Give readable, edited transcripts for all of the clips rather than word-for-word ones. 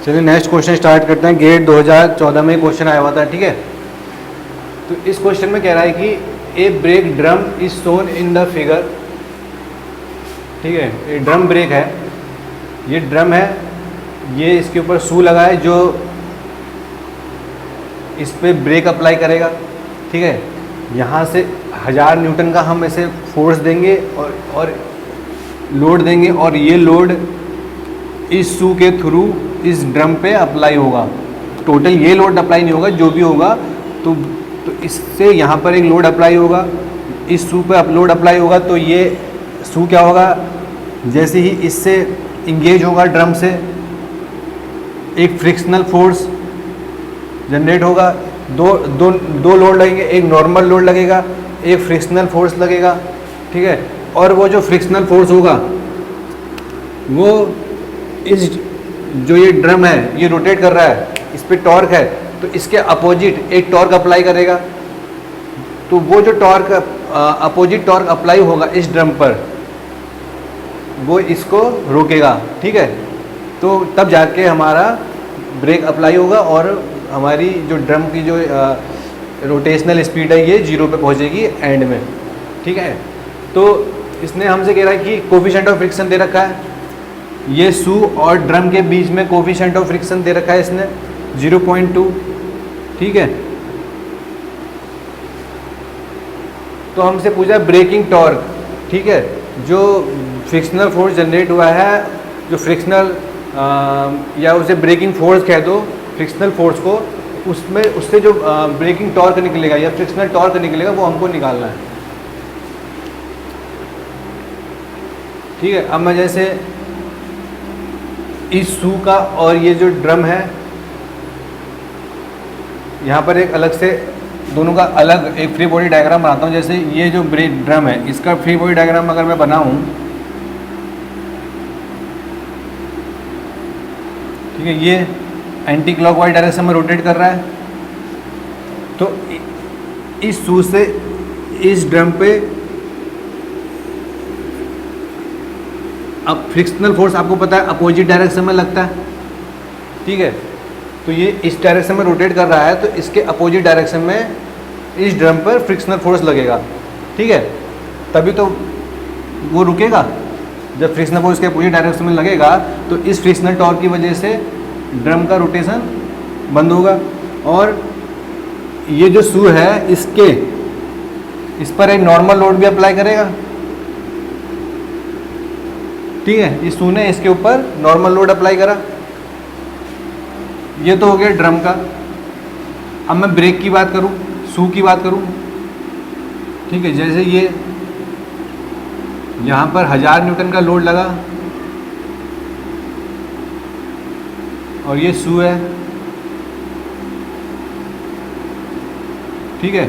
चलिए next question start करते हैं। गेट 2014 में क्वेश्चन आया हुआ था, ठीक है। तो इस क्वेश्चन में कह रहा है कि a brake drum is shown in the figure, ठीक है। ये ड्रम ब्रेक है, ये ड्रम है, ये इसके ऊपर शू लगा है जो इस पर ब्रेक अप्लाई करेगा, ठीक है। यहाँ से 1000 न्यूटन का हम ऐसे फोर्स देंगे और लोड देंगे, और ये लोड इस शू के थ्रू इस ड्रम पे अप्लाई होगा। टोटल ये लोड अप्लाई नहीं होगा, जो भी होगा तो इससे यहाँ पर एक लोड अप्लाई होगा, इस शू पे लोड अप्लाई होगा। तो ये शू क्या होगा, जैसे ही इससे इंगेज होगा ड्रम से, एक फ्रिक्शनल फोर्स जनरेट होगा। दो लोड लगेंगे, एक नॉर्मल लोड लगेगा, एक फ्रिक्शनल फोर्स लगेगा, ठीक है। और वो जो फ्रिक्शनल फोर्स होगा वो इस जो ये ड्रम है ये रोटेट कर रहा है, इस पे टॉर्क है, तो इसके अपोजिट एक टॉर्क अप्लाई करेगा। तो वो जो टॉर्क अपोजिट टॉर्क अप्लाई होगा इस ड्रम पर, वो इसको रोकेगा, ठीक है। तो तब जाके हमारा ब्रेक अप्लाई होगा और हमारी जो ड्रम की जो रोटेशनल स्पीड है ये 0 पे पहुंचेगी एंड में, ठीक है। तो इसने हमसे कह रहा है कि कोफिशिएंट ऑफ फ्रिक्शन दे रखा है, ये शू और ड्रम के बीच में कोफिशिएंट ऑफ फ्रिक्शन दे रखा है इसने 0.2, ठीक है। तो हमसे पूछा है ब्रेकिंग टॉर्क, ठीक है। जो फ्रिक्शनल फोर्स जनरेट हुआ है, जो फ्रिक्शनल या उसे ब्रेकिंग फोर्स कह दो, फ्रिक्शनल फोर्स को, उसमें उससे जो ब्रेकिंग टॉर्क निकलेगा या फ्रिक्शनल टॉर्क निकलेगा वो हमको निकालना है, ठीक है। अब मैं जैसे इस शू का और ये जो ड्रम है, यहाँ पर एक अलग से दोनों का अलग एक फ्री बॉडी डायग्राम बनाता हूँ। जैसे ये जो ब्रेक ड्रम है इसका फ्री बॉडी डायग्राम अगर मैं बनाऊँ, ठीक है, ये एंटी क्लॉकवाइज डायरेक्शन में रोटेट कर रहा है। तो इस शू से इस ड्रम पे अब फ्रिक्शनल फोर्स आपको पता है अपोजिट डायरेक्शन में लगता है, ठीक है। तो ये इस डायरेक्शन में रोटेट कर रहा है, तो इसके अपोजिट डायरेक्शन में इस ड्रम पर फ्रिक्शनल फोर्स लगेगा, ठीक है। तभी तो वो रुकेगा। जब फ्रिक्शनल फोर्स के अपोजिट डायरेक्शन में लगेगा तो इस फ्रिक्शनल टॉर्क की वजह से ड्रम का रोटेशन बंद होगा। और ये जो शू है इस पर एक नॉर्मल लोड भी अप्लाई करेगा, ठीक है। इस शू ने इसके ऊपर नॉर्मल लोड अप्लाई करा। ये तो हो गया ड्रम का। अब मैं ब्रेक की बात करूं, शू की बात करूं, ठीक है। जैसे ये यहाँ पर 1000 न्यूटन का लोड लगा और ये शू है, ठीक है।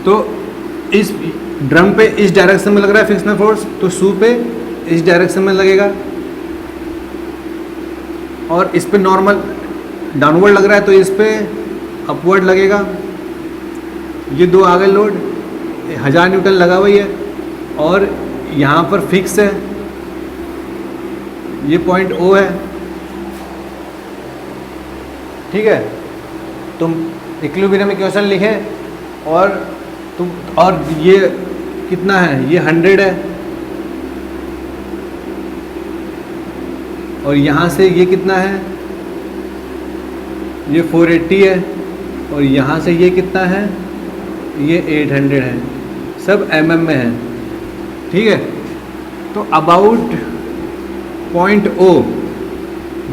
तो इस ड्रम पे इस डायरेक्शन में लग रहा है फ्रिक्शनल फोर्स, तो शू पे इस डायरेक्शन में लगेगा। और इस पे नॉर्मल डाउनवर्ड लग रहा है तो इस पे अपवर्ड लगेगा। ये दो आगे लोड 1000 न्यूटन लगा हुआ है और यहाँ पर फिक्स है, ये पॉइंट O है, ठीक है। तुम इक्विलिब्रियम इक्वेशन लिखे और ये कितना है, ये 100 है, और यहाँ से ये कितना है, ये 480 है, और यहाँ से ये कितना है, ये 800 है, सब mm में है, ठीक है। तो अबाउट पॉइंट O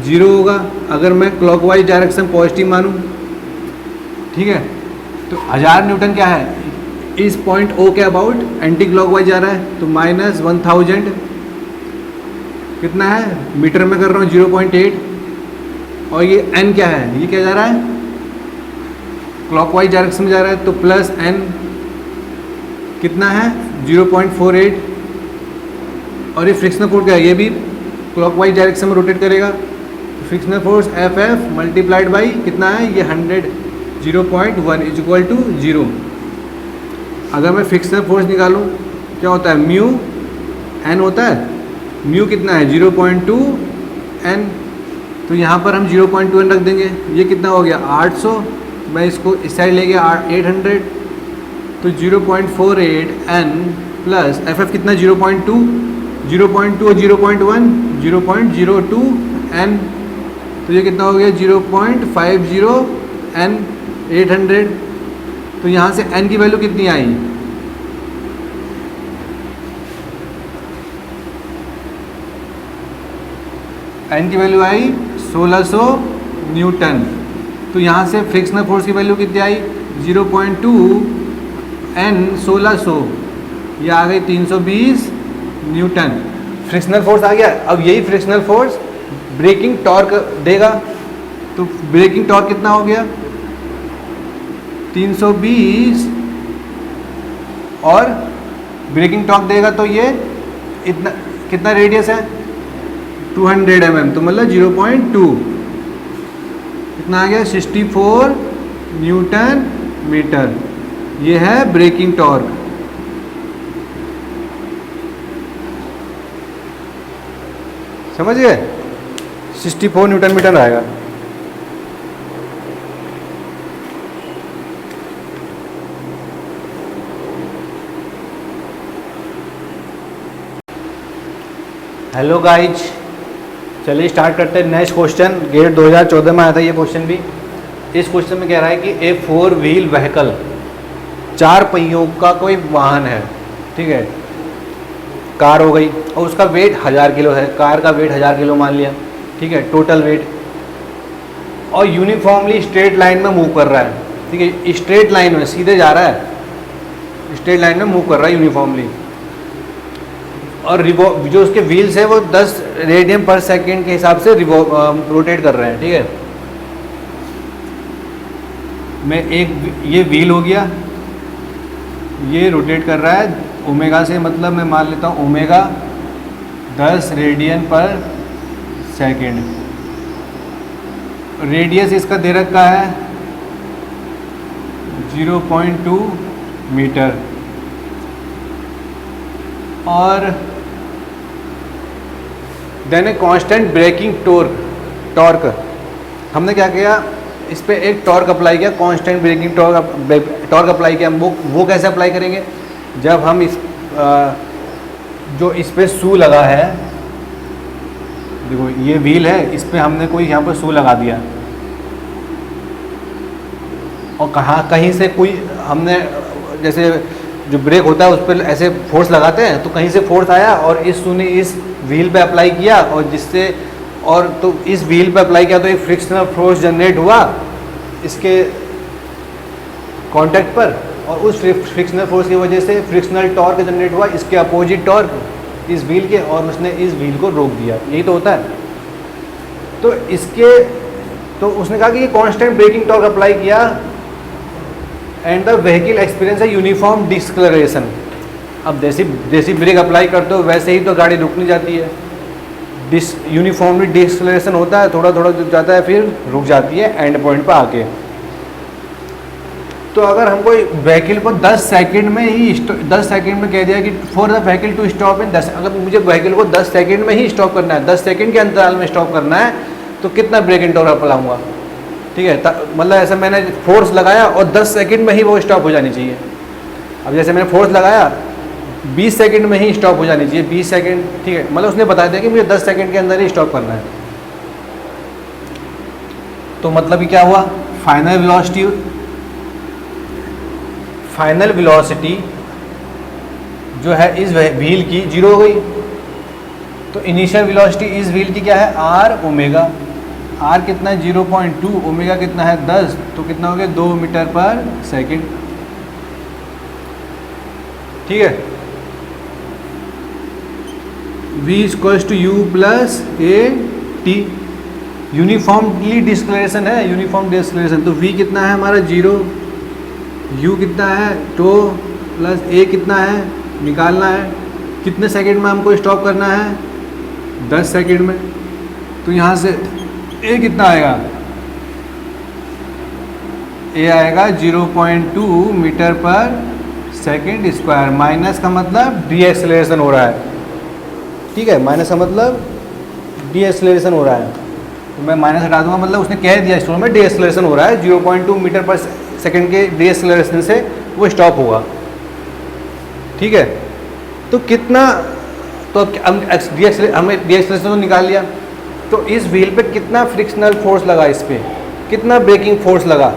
0 होगा अगर मैं क्लॉकवाइज डायरेक्शन पॉजिटिव मानूं, ठीक है। तो 1000 न्यूटन क्या है, इस पॉइंट O के अबाउट एंटी क्लॉकवाइज जा रहा है, तो -1000 कितना है, मीटर में कर रहा हूँ 0.8, और ये n क्या है, ये क्या जा रहा है, क्लॉकवाइज डायरेक्शन में जा रहा है, तो +n कितना है 0.48, और ये फ्रिक्शनल फोर्स क्या है, ये भी क्लॉकवाइज डायरेक्शन में रोटेट करेगा। तो frictional force Ff multiplied by कितना है, ये 100 0.1 = 0। अगर मैं फ्रिक्शनल फोर्स निकालूं क्या होता है, म्यू n होता है, म्यू कितना है 0.2 n, तो यहाँ पर हम 0.2 n रख देंगे। ये कितना हो गया 800, मैं इसको इस साइड ले गया 800, तो 0.48 n प्लस एफ एफ कितना 0.2 और 0.1 0.02 n, तो ये कितना हो गया 0.50 n 800। तो यहाँ से n की वैल्यू कितनी आई, n की वैल्यू आई 1600 न्यूटन। तो यहाँ से फ्रिक्शनल फोर्स की वैल्यू कितनी आई 0.2 n 1600, ये आ गई 320 न्यूटन। फ्रिक्शनल फोर्स आ गया। अब यही फ्रिक्शनल फोर्स ब्रेकिंग टॉर्क देगा, तो ब्रेकिंग टॉर्क कितना हो गया 320, और ब्रेकिंग टॉर्क देगा तो ये इतना कितना रेडियस है 200 mm, तो मतलब 0.2 कितना आ गया 64 न्यूटन मीटर। ये है ब्रेकिंग टॉर्क। समझ गए, 64 न्यूटन मीटर आएगा। हेलो गाइज, चलिए स्टार्ट करते हैं। नेक्स्ट क्वेश्चन गेट 2014 में आया था ये क्वेश्चन भी। इस क्वेश्चन में कह रहा है कि ए 4 व्हील व्हीकल, 4 पहियों का कोई वाहन है, ठीक है, कार हो गई, और उसका वेट 1000 किलो है। कार का वेट 1000 किलो मान लिया, ठीक है, टोटल वेट, और यूनिफॉर्मली स्ट्रेट लाइन में मूव कर रहा है, ठीक है, स्ट्रेट लाइन में सीधे जा रहा है, स्ट्रेट लाइन में मूव कर रहा है यूनिफॉर्मली, और जो उसके व्हील्स है वो 10 रेडियन पर सेकेंड के हिसाब से रोटेट कर रहे हैं, ठीक है। मैं एक ये व्हील हो गया, ये रोटेट कर रहा है ओमेगा से, मतलब मैं मान लेता हूँ omega 10 radian per second. Radius इसका दे रखा है 0.2 मीटर, और then a constant braking torque. हमने क्या किया, इस पे एक टॉर्क अप्लाई किया, कांस्टेंट ब्रेकिंग टॉर्क अप्लाई किया। वो कैसे अप्लाई करेंगे, जब हम इस जो इस पे शू लगा है, देखो ये व्हील है, इस पे हमने कोई यहाँ पर शू लगा दिया, और कहीं से कोई हमने जैसे जो ब्रेक होता है उस पर ऐसे फोर्स लगाते हैं, तो कहीं से फोर्स आया और इस शू ने इस व्हील पे अप्लाई किया, और जिससे और तो इस व्हील पे अप्लाई किया तो एक फ्रिक्शनल फोर्स जनरेट हुआ इसके कांटेक्ट पर, और उस फ्रिक्शनल फोर्स की वजह से फ्रिक्शनल टॉर्क जनरेट हुआ, इसके अपोजिट टॉर्क इस व्हील के, और उसने इस व्हील को रोक दिया। यही तो होता है। तो उसने कहा कि ये कांस्टेंट ब्रेकिंग टॉर्क अप्लाई किया, एंड द व्हीकल एक्सपीरियंस है यूनिफॉर्म डिस्कलरेशन। अब जैसी ब्रेक अप्लाई करते हो वैसे ही तो गाड़ी रुक नहीं जाती है, यूनिफॉर्मली डिस्कलरेशन होता है, थोड़ा थोड़ा जाता है फिर रुक जाती है एंड पॉइंट पर आके। तो अगर हमको व्हीकल को 10 सेकंड में ही 10 सेकंड में कह दिया कि for the vehicle to stop in 10, अगर मुझे व्हीकल को 10 सेकंड में ही स्टॉप करना है, 10 सेकंड के अंतराल में स्टॉप करना है, तो कितना ब्रेकिंग टॉर्क अप्लाई, ठीक है, मतलब ऐसा मैंने फोर्स लगाया और 10 सेकंड में ही वो स्टॉप हो जानी चाहिए। अब जैसे मैंने फोर्स लगाया 20 सेकंड में ही स्टॉप हो जानी चाहिए, 20 सेकंड, ठीक है, मतलब उसने बता दिया कि मुझे 10 सेकंड के अंदर ही स्टॉप करना है। तो मतलब क्या हुआ, फाइनल वेलोसिटी जो है इस व्हील की 0 हो गई। तो इनिशियल वेलोसिटी इस व्हील की क्या है, आर ओमेगा। आर कितना है 0.2, ओमेगा कितना है 10, तो कितना हो गया 2 मीटर पर सेकंड, ठीक है। v equals to u plus a t, uniformly deceleration है, यूनिफॉर्म डिस्कलरेशन। तो v कितना है हमारा 0, u कितना है टो प्लस a कितना है निकालना है, कितने सेकंड में हमको स्टॉप करना है 10 सेकंड में। तो यहाँ से a कितना आएगा, a आएगा 0.2 मीटर पर सेकंड स्क्वायर, माइनस का मतलब डी एक्सेलरेशन हो रहा है, ठीक है, माइनस का मतलब डी एक्सेलरेशन हो रहा है, तो मैं माइनस हटा दूंगा, मतलब उसने कह दिया स्टोर में डी एक्सेलरेशन हो रहा है, 0.2 मीटर पर सेकंड के डी एक्सेलरेशन से वो स्टॉप होगा। ठीक है, तो कितना, तो हमें डी एक्सेलरेशन तो निकाल लिया, तो इस व्हील पे कितना फ्रिक्शनल फोर्स लगा, इस पर कितना ब्रेकिंग फोर्स लगा,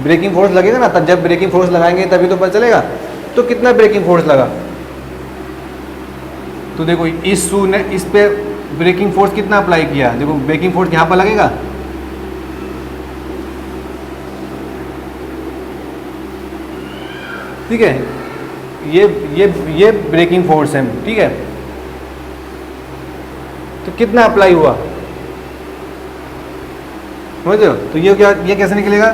ब्रेकिंग फोर्स लगेगा ना, तब जब ब्रेकिंग फोर्स लगाएंगे तभी तो पता चलेगा, तो कितना ब्रेकिंग फोर्स लगा। तो देखो इस शू ने इस पे ब्रेकिंग फोर्स कितना अप्लाई किया, देखो ब्रेकिंग फोर्स यहाँ पर लगेगा, ठीक है, ये ब्रेकिंग फोर्स है, ठीक है, तो कितना अप्लाई हुआ, समझ रहे हो, तो ये क्या, ये कैसे निकलेगा,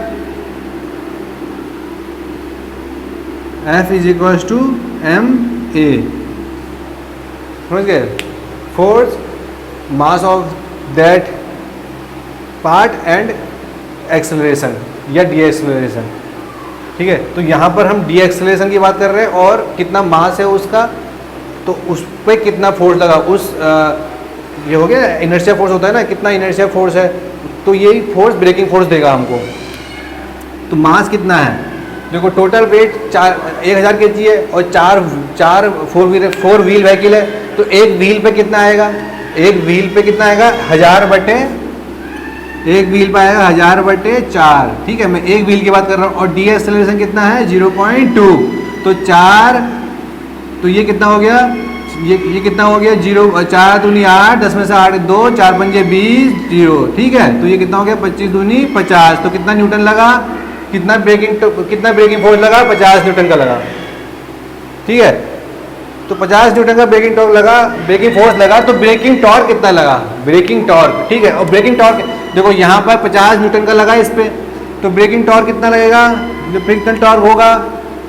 F is equal to m a, समझ गए, force mass of that part and acceleration या डी एक्सेलरेशन। ठीक है, तो यहाँ पर हम डी एक्सेलरेशन की बात कर रहे हैं और कितना मास है उसका, तो उस पर कितना फोर्स लगा, उस ये हो गया इनर्शिया फोर्स होता है ना, कितना इनर्शिया फोर्स है, तो यही फोर्स ब्रेकिंग फोर्स देगा हमको। तो मास कितना है, देखो टोटल वेट 1000 kg है और चार फोर व्हील व्हीकल है, तो एक व्हील पे कितना आएगा, एक व्हील पे कितना आएगा 1000 बटे, एक व्हील पे आएगा 1000 बटे 4। ठीक है, मैं एक व्हील की बात कर रहा हूँ, और डी एक्सेलरेशन कितना है 0.2, तो 4, तो ये कितना हो गया, ये कितना हो गया 0, 4 दूनी 8, 10 में से 8 2, 4 पंजे 20, 0। ठीक है, तो ये कितना हो गया 25 दूनी 50, तो कितना न्यूटन लगा, कितना ब्रेकिंग फोर्स लगा, 50 न्यूटन का लगा। ठीक है, तो 50 न्यूटन का ब्रेकिंग टॉर्क लगा, ब्रेकिंग फोर्स लगा, तो ब्रेकिंग टॉर्क कितना लगा, ब्रेकिंग टॉर्क। ठीक है, और ब्रेकिंग टॉर्क देखो यहाँ पर 50 न्यूटन का लगा इस पे, तो ब्रेकिंग टॉर्क कितना लगेगा, जो फ्रिक्शनल टॉर्क होगा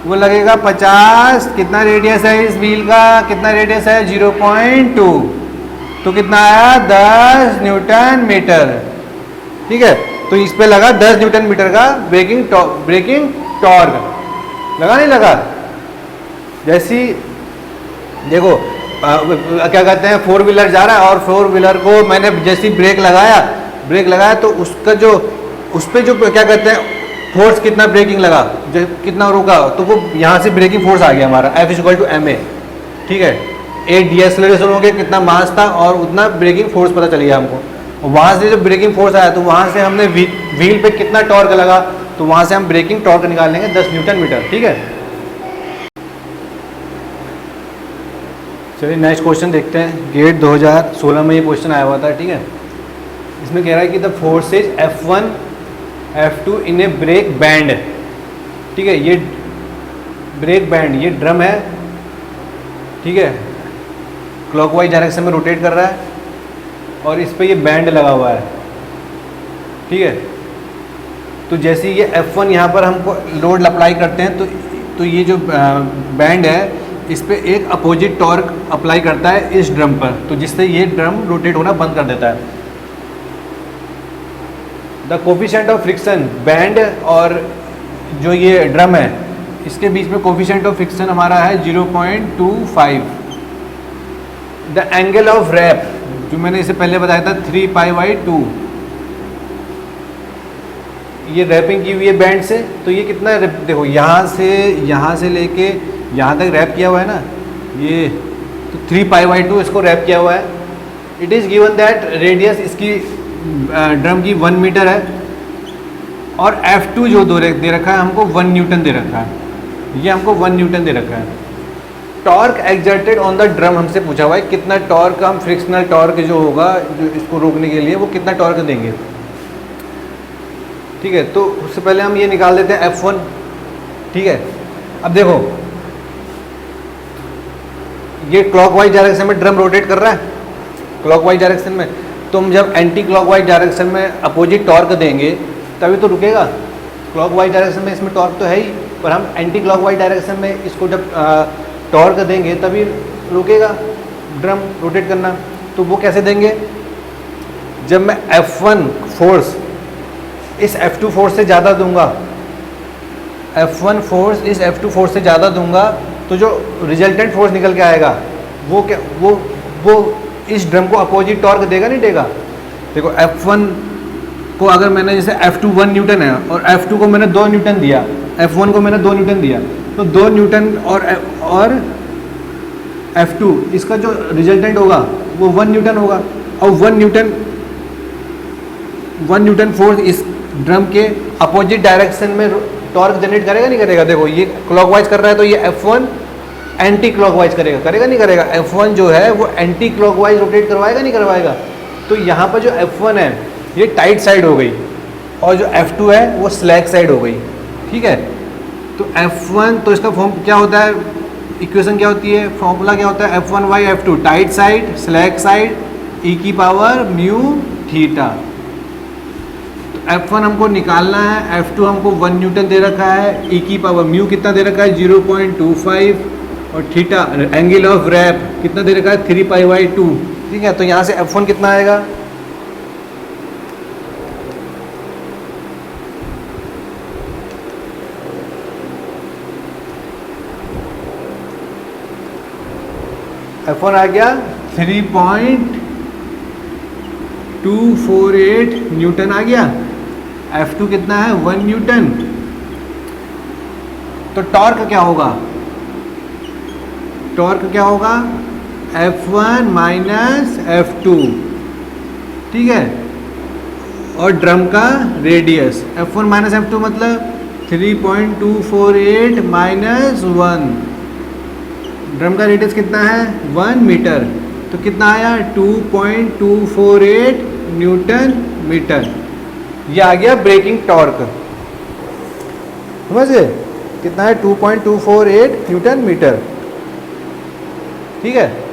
वो लगेगा 50, कितना रेडियस है इस व्हील का, कितना रेडियस है 0.2, तो कितना आया 10 न्यूटन मीटर। ठीक है, तो इस पे लगा 10 न्यूटन मीटर का ब्रेकिंग टॉर्क, लगा नहीं लगा। जैसी देखो क्या कहते हैं, 4 व्हीलर जा रहा है और 4 व्हीलर को मैंने जैसी ब्रेक लगाया तो उसका जो उस पर जो क्या कहते हैं फोर्स, कितना ब्रेकिंग लगा, जो कितना रुका, तो वो यहाँ से ब्रेकिंग फोर्स आ गया हमारा F equal to m a. ठीक है, एक डी एक्सेलरेशन हो गया, कितना मास था और उतना ब्रेकिंग फोर्स पता चल गया हमको, वहाँ से जब ब्रेकिंग फोर्स आया तो वहाँ से हमने व्हील पे कितना टॉर्क लगा, तो वहाँ से हम ब्रेकिंग टॉर्क निकाल लेंगे 10 न्यूटन मीटर। ठीक है, चलिए नेक्स्ट क्वेश्चन देखते हैं। गेट 2016 में ये क्वेश्चन आया हुआ था। ठीक है, इसमें कह रहा है कि the forces F1 F2 in a brake band. ठीक है, ये ब्रेक बैंड, ये ड्रम है, ठीक है, क्लॉकवाइज डायरेक्शन में रोटेट कर रहा है और इस पे ये बैंड लगा हुआ है। ठीक है, तो जैसे ये F1 यहाँ पर हमको लोड अप्लाई करते हैं तो ये जो बैंड है इस पे एक अपोजिट टॉर्क अप्लाई करता है इस ड्रम पर, तो जिससे ये ड्रम रोटेट होना बंद कर देता है। The coefficient of friction band और जो ये ड्रम है इसके बीच में कोफिशिएंट ऑफ फ्रिक्शन हमारा है 0.25। द एंगल ऑफ रैप जो मैंने इसे पहले बताया था 3π/2, ये रैपिंग की हुई है बैंड से, तो ये कितना, देखो यहाँ से लेके यहाँ तक रैप किया हुआ है ना, ये तो 3π/2 इसको रैप किया हुआ है। It is given that radius इसकी ड्रम की 1 मीटर है और F2 जो दे रखा है हमको 1 न्यूटन दे रखा है, ये हमको 1 न्यूटन दे रखा है। Torque exerted on the drum हमसे पूछा हुआ है, कितना टॉर्क हम फ्रिक्शनल टॉर्क जो होगा जो इसको रोकने के लिए वो कितना टॉर्क देंगे। ठीक है, तो उससे पहले हम ये निकाल देते हैं F1। ठीक है, अब देखो ये क्लॉकवाइज डायरेक्शन में ड्रम रोटेट कर रहा है, क्लॉकवाइज डायरेक्शन में, तो हम जब एंटी क्लॉकवाइज डायरेक्शन में अपोजिट टॉर्क देंगे तभी तो रुकेगा। क्लॉकवाइज डायरेक्शन में इसमें टॉर्क तो है ही, पर हम एंटी क्लॉकवाइज डायरेक्शन में इसको जब टॉर्क देंगे तभी रुकेगा ड्रम रोटेट करना। तो वो कैसे देंगे, जब मैं F1 फोर्स इस F2 फोर्स से ज़्यादा दूंगा, F1 फोर्स इस F2 फोर्स से ज़्यादा दूंगा, तो जो रिजल्टेंट फोर्स निकल के आएगा वो क्या, वो इस ड्रम को अपोजिट टॉर्क देगा नहीं देगा? देखो F1 को अगर मैंने जैसे F2 1 न्यूटन है और F2 को मैंने 2 न्यूटन दिया, F1 को मैंने 2 न्यूटन दिया, तो 2 न्यूटन और F2 इसका जो रिजल्टेंट होगा वो 1 न्यूटन होगा। और 1 न्यूटन फोर्स इस ड्रम के अपोजिट डायरेक्शन में टॉर्क जनरेट करेगा नहीं करेगा? देखो ये क्लॉकवाइज कर रहा है तो ये F1 एंटी क्लॉकवाइज करेगा नहीं करेगा? F1 जो है वो एंटी क्लॉकवाइज रोटेट करवाएगा नहीं करवाएगा? तो यहाँ पर जो F1 है ये टाइट साइड हो गई और जो F2 है वो स्लैक साइड हो गई, ठीक है। तो F1 तो इसका फॉर्म क्या होता है, इक्वेशन क्या होती है, फॉर्मूला क्या होता है, F1 by F2 tight side slack side e की पावर म्यू थीटा। तो F1 हमको निकालना है, F2 हमको 1 न्यूटन दे रखा है, e की पावर म्यू कितना दे रखा है 0.25 और थीटा एंगल ऑफ रैप कितना दे रखा है 3 पाई बाई 2, ठीक है। तो यहाँ से F1 कितना आएगा, F1 आ गया 3.248 न्यूटन आ गया, F2 कितना है 1 न्यूटन। तो टॉर्क क्या होगा, टॉर्क क्या होगा F1 माइनस F2, ठीक है। और ड्रम का रेडियस F1 माइनस F2 मतलब 3.248 माइनस 1, ड्रम का रेडियस कितना है 1 मीटर, तो कितना आया 2.248 न्यूटन मीटर। ये आ गया ब्रेकिंग टॉर्क, समझे कितना है 2.248 न्यूटन मीटर, ठीक है।